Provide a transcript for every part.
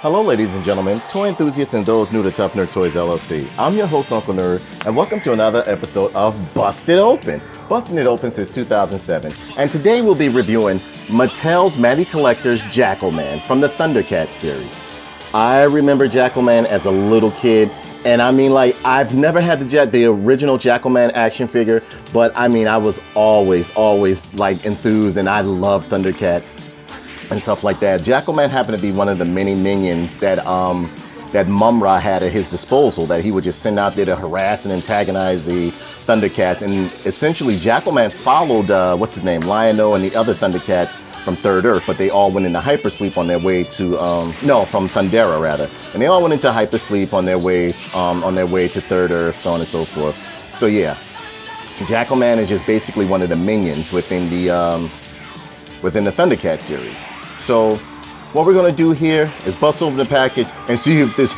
Hello ladies and gentlemen, toy enthusiasts and those new to Tough Nerd Toys LLC. I'm your host Uncle Nerd and welcome to another episode of Busted Open. Busting it open since 2007. And today we'll be reviewing Mattel's Matty Collector's Jackalman from the Thundercats series. I remember Jackalman as a little kid, and I mean, like, I've never had the original Jackalman action figure, but I mean, I was always like enthused, and I love Thundercats and stuff like that. Jackalman happened to be one of the many minions that that Mumm-Ra had at his disposal, that he would just send out there to harass and antagonize the Thundercats. And essentially, Jackalman followed what's his name, Lynx-O, and the other Thundercats from Third Earth, but they all went into hypersleep on their way to from Thundera rather, and they all went into hypersleep on their way to Third Earth, so on and so forth. So yeah, Jackalman is just basically one of the minions within the Thundercats series. So what we're gonna do here is bust open the package and see if this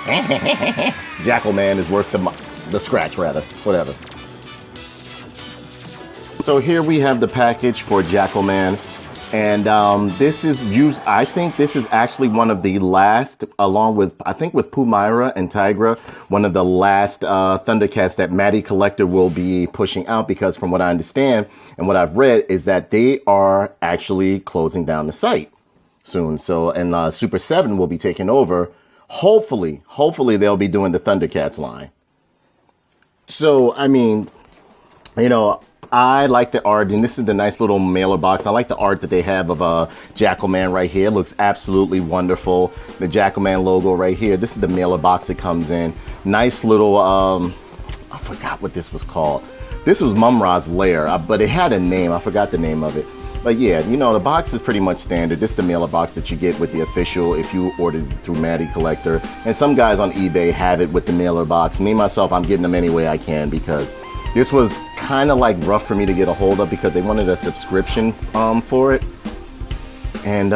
Jackalman is worth the scratch rather, whatever. So here we have the package for Jackalman. And this is used, I think this is actually one of the last, along with, I think with Mumm-Ra and Tigra, one of the last Thundercats that Matty Collector will be pushing out, because from what I understand and what I've read is that they are actually closing down the site soon. So, and Super 7 will be taking over. Hopefully they'll be doing the Thundercats line. So, I mean, you know, I like the art, and this is the nice little mailer box. I like the art that they have of Jackalman right here. It looks absolutely wonderful. The Jackalman logo right here. This is the mailer box it comes in. Nice little, I forgot what this was called. This was Mumm-Ra's lair, but it had a name. I forgot the name of it. But yeah, you know, the box is pretty much standard. This is the mailer box that you get with the official if you ordered it through Matty Collector. And some guys on eBay have it with the mailer box. Me, myself, I'm getting them any way I can, because this was kind of like rough for me to get a hold of because they wanted a subscription for it. And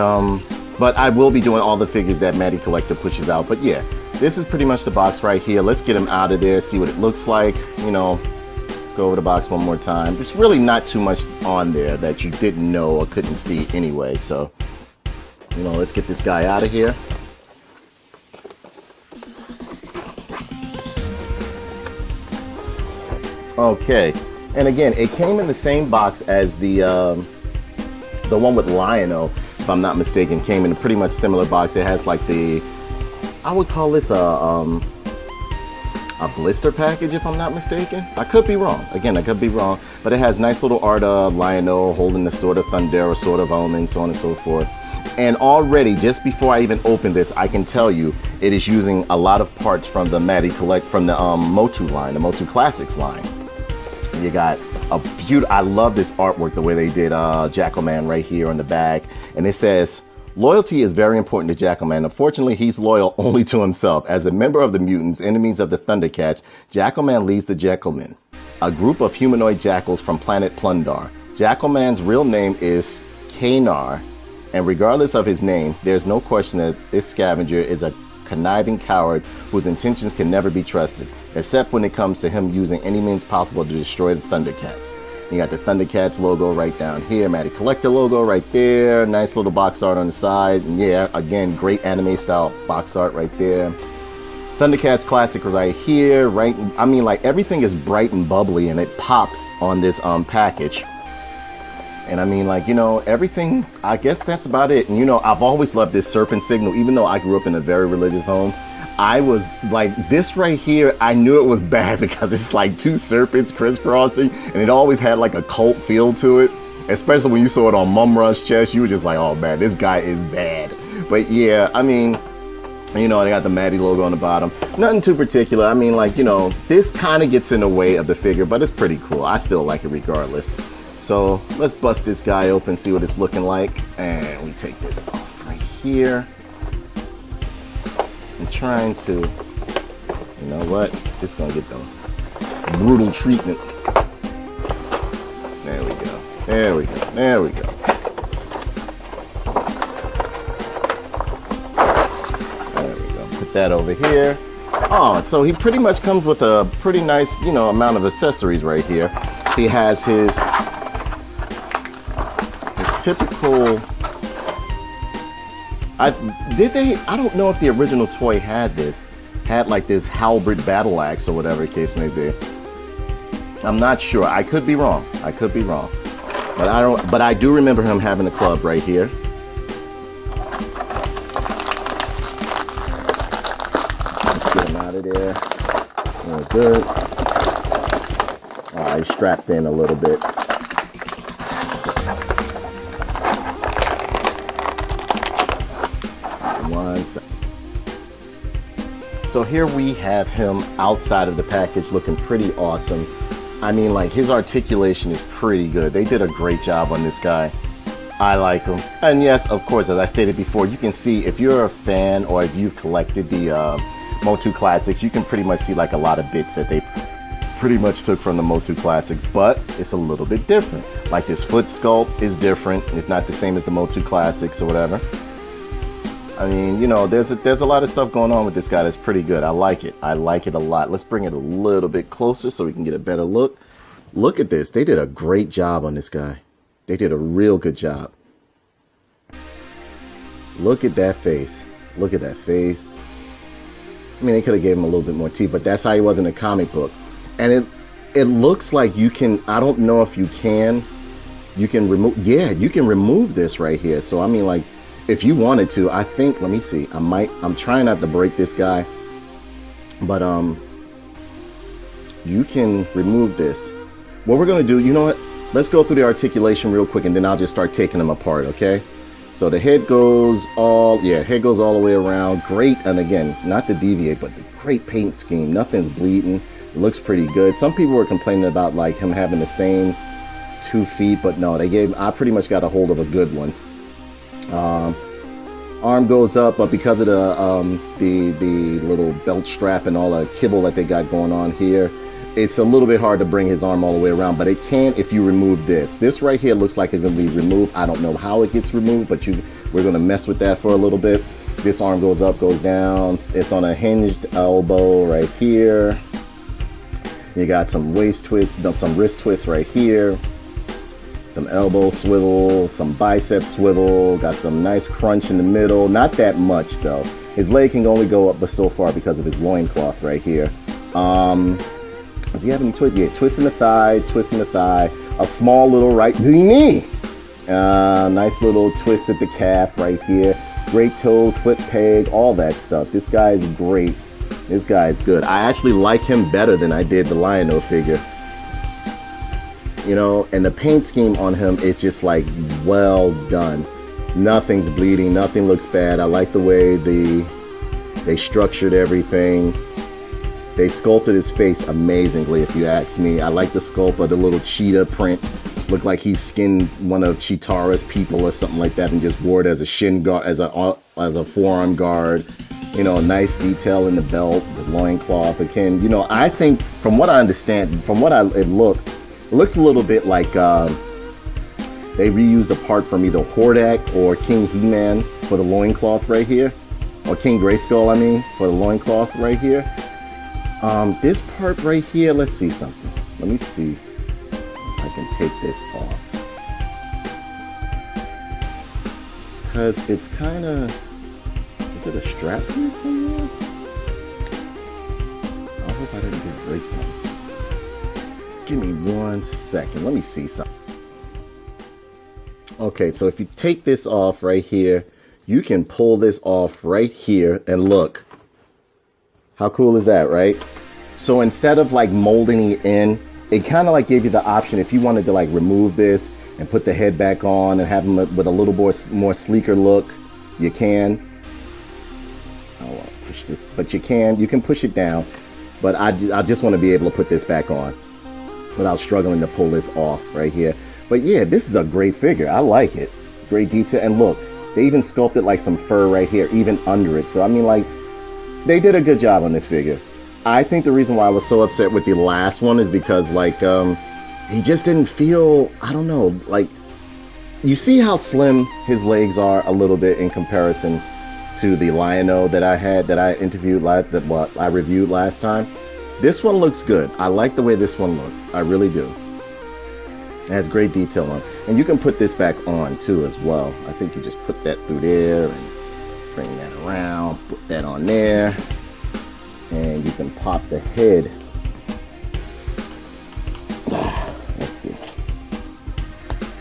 but I will be doing all the figures that Matty Collector pushes out. But yeah, this is pretty much the box right here. Let's get them out of there, see what it looks like. You know, go over the box one more time. There's really not too much on there that you didn't know or couldn't see anyway. So, you know, let's get this guy out of here. Okay, and again, it came in the same box as the one with Lynx-O, if I'm not mistaken. Came in a pretty much similar box. It has like I would call this a blister package, if I'm not mistaken. I could be wrong. Again, I could be wrong, but it has nice little art of Lynx-O holding the sort of Thundera, sort of Omen, so on and so forth. And already, just before I even open this, I can tell you it is using a lot of parts from the Matty from the Motu line, the Motu Classics line. You got a beautiful, I love this artwork, the way they did Jackalman right here on the back. And it says, loyalty is very important to Jackalman. Unfortunately, he's loyal only to himself. As a member of the mutants, enemies of the Thundercats, Jackalman leads the Jackalmen, a group of humanoid jackals from planet Plundar. Jackalman's real name is Kainar, and regardless of his name, there's no question that this scavenger is a conniving coward whose intentions can never be trusted, except when it comes to him using any means possible to destroy the Thundercats. You got the Thundercats logo right down here, Matty Collector logo right there, nice little box art on the side, and yeah, again, great anime style box art right there. Thundercats Classic right here, right, I mean, like, everything is bright and bubbly, and it pops on this package. And I mean, like, you know, everything, I guess that's about it. And, you know, I've always loved this serpent signal, even though I grew up in a very religious home. I was like, this right here, I knew it was bad because it's like two serpents crisscrossing, and it always had like a cult feel to it. Especially when you saw it on Mumm-Ra's chest, you were just like, oh man, this guy is bad. But yeah, I mean, you know, they got the Matty logo on the bottom. Nothing too particular. I mean, like, you know, this kind of gets in the way of the figure, but it's pretty cool. I still like it regardless. So let's bust this guy open, see what it's looking like. And we take this off right here. I'm trying to, you know what? It's gonna get the brutal treatment. There we go. There we go. There we go. There we go. Put that over here. Oh, so he pretty much comes with a pretty nice, you know, amount of accessories right here. He has his typical I did they? I don't know if the original toy had this, had like this halberd battle axe or whatever the case may be. I'm not sure. I could be wrong. I could be wrong. But I don't. But I do remember him having a club right here. Let's get him out of there. All good. All right, strapped in a little bit. One second. So here we have him outside of the package looking pretty awesome. I mean, like, his articulation is pretty good. They did a great job on this guy. I like him. And yes, of course, as I stated before, you can see if you're a fan or if you've collected the Motu Classics, you can pretty much see like a lot of bits that they pretty much took from the Motu Classics, but it's a little bit different. Like this foot sculpt is different. It's not the same as the Motu Classics or whatever. I mean, you know, there's a lot of stuff going on with this guy that's pretty good. I like it. I like it a lot. Let's bring it a little bit closer so we can get a better look. Look at this. They did a great job on this guy. They did a real good job. Look at that face. Look at that face. I mean, they could have gave him a little bit more teeth, but that's how he was in the comic book. And it looks like you can, I don't know if you can remove, yeah, you can remove this right here. So, I mean, like, if you wanted to, I think, let me see, I'm trying not to break this guy, but you can remove this. What we're going to do, you know what, let's go through the articulation real quick and then I'll just start taking them apart, okay? So the head goes all the way around. Great, and again, not to deviate, but the great paint scheme. Nothing's bleeding. It looks pretty good. Some people were complaining about like him having the same 2 feet, but no, I pretty much got a hold of a good one. Arm goes up, but because of the little belt strap and all the kibble that they got going on here, it's a little bit hard to bring his arm all the way around, but it can if you remove this. This right here looks like it's going to be removed. I don't know how it gets removed, but we're going to mess with that for a little bit. This arm goes up, goes down. It's on a hinged elbow right here. You got some waist twists, some wrist twists right here. Some elbow swivel, some bicep swivel, got some nice crunch in the middle. Not that much though. His leg can only go up but so far because of his loincloth right here. Does he have any twists? Yeah, twist in the thigh, a small little right knee. Nice little twist at the calf right here. Great toes, foot peg, all that stuff. This guy is great. This guy is good. I actually like him better than I did the Lynx-O figure. You know, and the paint scheme on him is just like well done. Nothing's bleeding, nothing looks bad. I like the way they structured everything. They sculpted his face amazingly, if you ask me. I like the sculpt of the little cheetah print. Looked like he skinned one of Chitara's people or something like that and just wore it as a shin guard, as a forearm guard. You know, nice detail in the belt, the loincloth. Again, you know, I think from what I understand, from what it looks a little bit like they reused a part from either Hordak or King He-Man for the loincloth right here. Or King Grayskull, I mean, for the loincloth right here. This part right here, let's see something. Let me see if I can take this off. Because it's kind of, is it a strap here somewhere? I hope I didn't just break something. Give me 1 second. Let me see something. Okay, so if you take this off right here, you can pull this off right here and look. How cool is that, right? So instead of like molding it in, it kind of like gave you the option if you wanted to like remove this and put the head back on and have him with a little more sleeker look, you can. I don't want to push this, but you can push it down. But I just want to be able to put this back on without struggling to pull this off right here. But yeah, this is a great figure. I like it. Great detail. And look, they even sculpted like some fur right here, even under it. So I mean, like, they did a good job on this figure. I think the reason why I was so upset with the last one is because like he just didn't feel, I don't know, like, you see how slim his legs are a little bit in comparison to the Lynx-O that I reviewed last time. This one looks good. I like the way this one looks. I really do. It has great detail on it. And you can put this back on too as well. I think you just put that through there and Bring that around, put that on there, and you can pop the head. Let's see.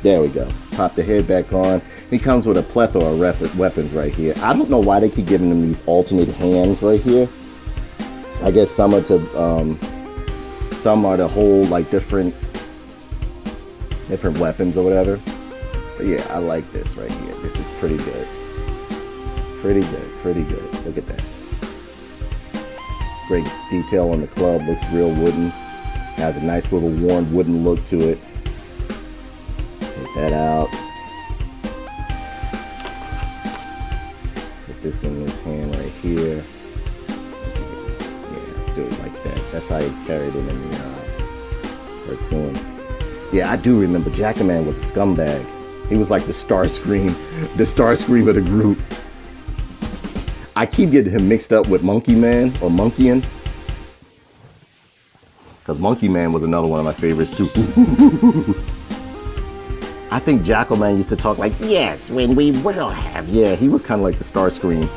There we go. Pop the head back on. He comes with a plethora of weapons right here. I don't know why they keep giving him these alternate hands right here. I guess some are to hold like different weapons or whatever. But yeah, I like this right here. This is pretty good. Pretty good. Look at that. Great detail on the club. Looks real wooden. Has a nice little worn wooden look to it. Take that out. Put this in his hand right here. Yeah, do it like that. That's how he carried it in the cartoon. Yeah, I do remember Jackalman was a scumbag. He was like the Starscream of the group. I keep getting him mixed up with Monkey Man or Monkeyin. Because Monkey Man was another one of my favorites too. I think Jackalman used to talk like, yes, when we will have. Yeah, he was kind of like the Starscream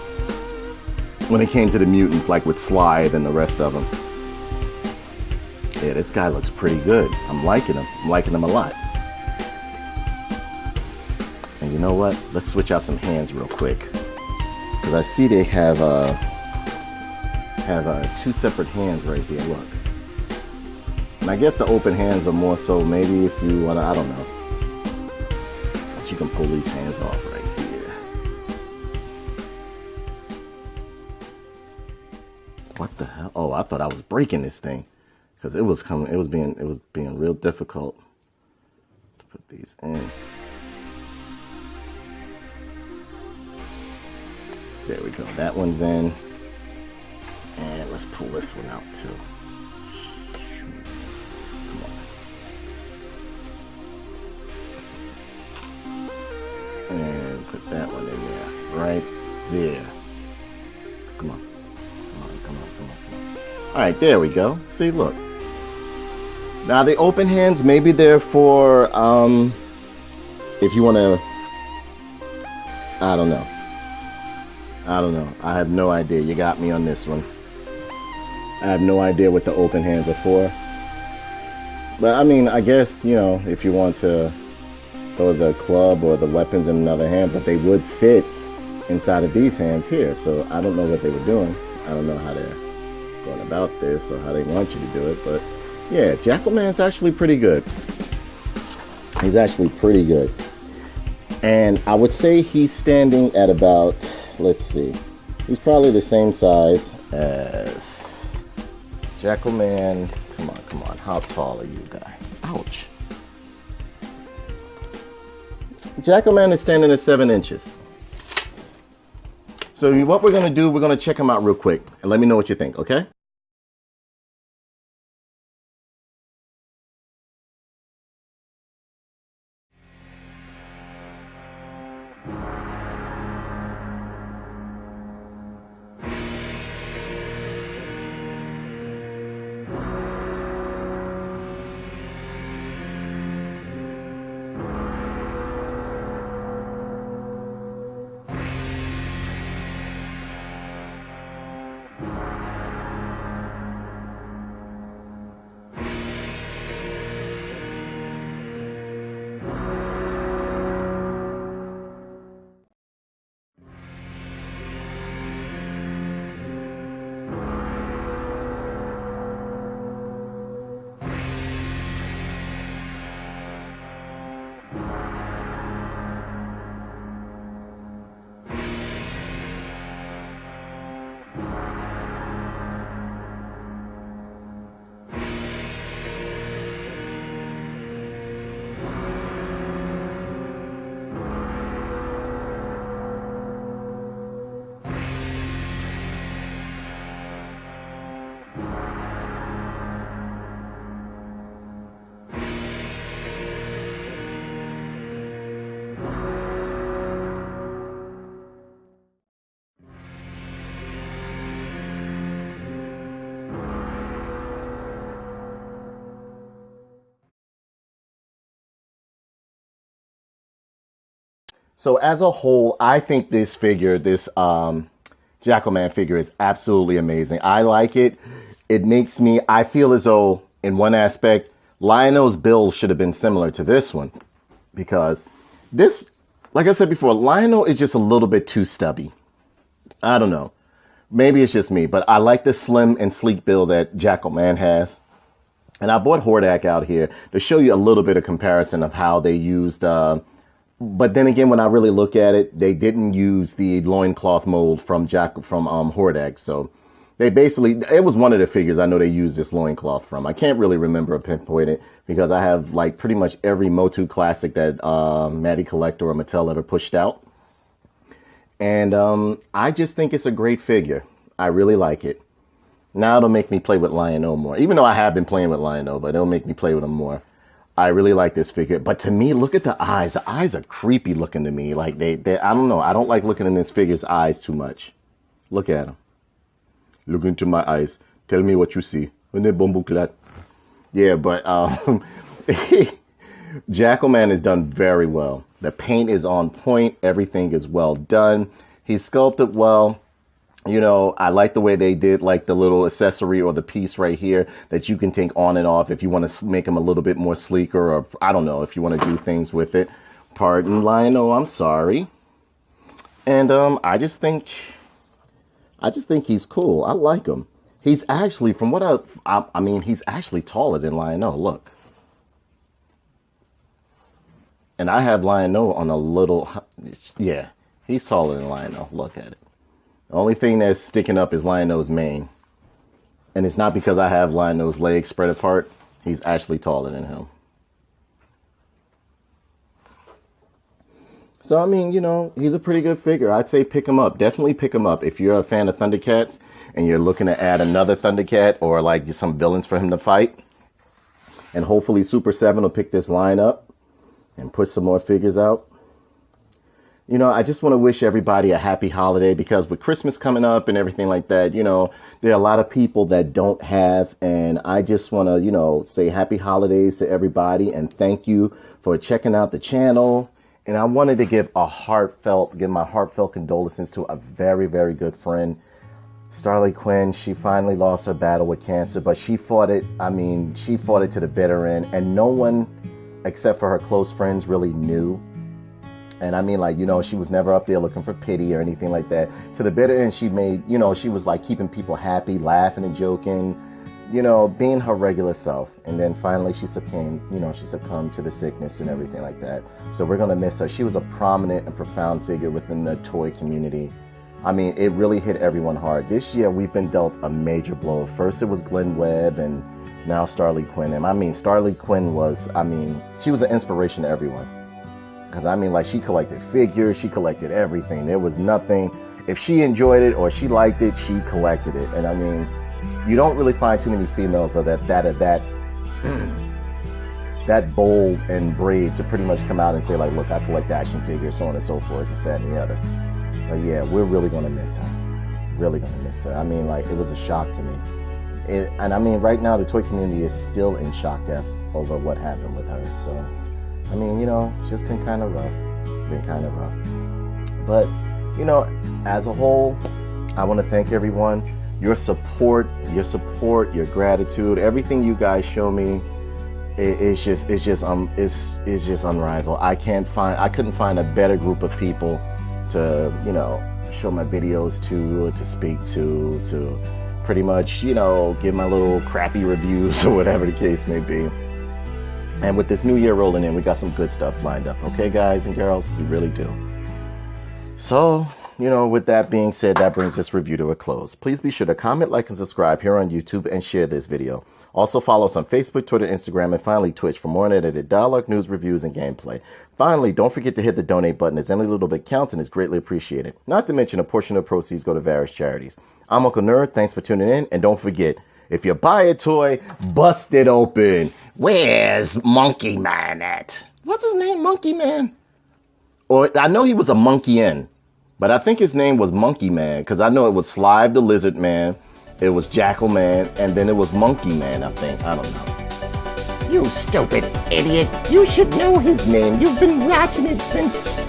when it came to the mutants, like with Slide and the rest of them. Yeah, this guy looks pretty good. I'm liking him. I'm liking him a lot. And you know what? Let's switch out some hands real quick. Because I see they have two separate hands right here. Look. And I guess the open hands are more so maybe if you want to, I don't know. But you can pull these hands off right here. What the hell? Oh, I thought I was breaking this thing. Because it was being real difficult to put these in. There we go. That one's in. And let's pull this one out too. Come on. And put that one in there. Right there. Come on. Come on. Alright, there we go. See, look. Now the open hands, maybe they're for if you want to, I don't know. I have no idea. You got me on this one. I have no idea what the open hands are for. But I mean, I guess, you know, if you want to throw the club or the weapons in another hand, but they would fit inside of these hands here. So I don't know what they were doing. I don't know how they're going about this or how they want you to do it. But yeah, Jackalman's actually pretty good. He's actually pretty good. And I would say he's standing at about, let's see, he's probably the same size as Jackalman. Come on, how tall are you, guy? Ouch. Jackalman is standing at 7 inches. So what we're gonna do, we're gonna check him out real quick and let me know what you think, okay? So as a whole, I think this figure, this Jackalman figure is absolutely amazing. I like it. It makes me, I feel as though in one aspect, Lionel's build should have been similar to this one. Because this, like I said before, Lionel is just a little bit too stubby. I don't know. Maybe it's just me, but I like the slim and sleek build that Jackalman has. And I bought Hordak out here to show you a little bit of comparison of how they used, but then again, when I really look at it, they didn't use the loincloth mold from Hordak. So they basically, it was one of the figures I know they used this loincloth from. I can't really remember or pinpoint it because I have like pretty much every Motu classic that Matty Collector or Mattel ever pushed out. And I just think it's a great figure. I really like it. Now it'll make me play with Lion-O more. Even though I have been playing with Lion-O, but it'll make me play with him more. I really like this figure. But to me, look at the eyes. The eyes are creepy looking to me. Like they I don't know. I don't like looking in this figure's eyes too much. Look at him. Look into my eyes. Tell me what you see. Yeah, but Jackalman is done very well. The paint is on point. Everything is well done. He's sculpted well. You know, I like the way they did like the little accessory or the piece right here that you can take on and off if you want to make him a little bit more sleeker, or I don't know, if you want to do things with it. Pardon, Lion-O, I'm sorry. And I just think he's cool. I like him. He's actually, from what I mean, he's actually taller than Lion-O. Look. And I have Lion-O on a little, yeah, he's taller than Lion-O. Look at it. The only thing that's sticking up is Lion-O's mane. And it's not because I have Lion-O's legs spread apart. He's actually taller than him. So, I mean, you know, he's a pretty good figure. I'd say pick him up. Definitely pick him up. If you're a fan of Thundercats and you're looking to add another Thundercat or like some villains for him to fight. And hopefully Super 7 will pick this line up and put some more figures out. You know, I just want to wish everybody a happy holiday, because with Christmas coming up and everything like that, you know, there are a lot of people that don't have. And I just want to, you know, say happy holidays to everybody and thank you for checking out the channel. And I wanted to give my heartfelt condolences to a very, very good friend, Starla Quinn. She finally lost her battle with cancer, but she fought it. I mean, she fought it to the bitter end, and no one except for her close friends really knew. And I mean, like, you know, she was never up there looking for pity or anything like that. To the bitter end, she made, you know, she was like keeping people happy, laughing and joking, you know, being her regular self. And then finally she succumbed to the sickness and everything like that. So we're going to miss her. She was a prominent and profound figure within the toy community. I mean, it really hit everyone hard. This year, we've been dealt a major blow. First, it was Glenn Webb, and now Starla Quinn. And I mean, Starla Quinn was, I mean, she was an inspiration to everyone. Because, I mean, like, she collected figures, she collected everything. There was nothing. If she enjoyed it or she liked it, she collected it. And, I mean, you don't really find too many females of that bold and brave to pretty much come out and say, like, look, I collect action figures, so on and so forth, this, that, and the other. But, yeah, we're really going to miss her. Really going to miss her. I mean, like, it was a shock to me. And, I mean, right now, the toy community is still in shock death over what happened with her, so... I mean, you know, it's just been kind of rough. But, you know, as a whole, I want to thank everyone. Your support, your gratitude, everything you guys show me, it's just unrivaled. I couldn't find a better group of people to, you know, show my videos to speak to pretty much, you know, give my little crappy reviews or whatever the case may be. And with this new year rolling in, we got some good stuff lined up. Okay, guys and girls, we really do. So, you know, with that being said, that brings this review to a close. Please be sure to comment, like, and subscribe here on YouTube and share this video. Also follow us on Facebook, Twitter, Instagram, and finally Twitch for more unedited dialogue, news, reviews, and gameplay. Finally, don't forget to hit the donate button, as any little bit counts and is greatly appreciated. Not to mention, a portion of the proceeds go to various charities. I'm Uncle Nerd. Thanks for tuning in, and don't forget, if you buy a toy, bust it open. Where's Monkey Man at? What's his name, Monkey Man? Or I know he was a monkey in, but I think his name was Monkey Man, because I know it was Slive the Lizard Man, it was Jackalman, and then it was Monkey Man, I think. I don't know. You stupid idiot. You should know his name. You've been watching it since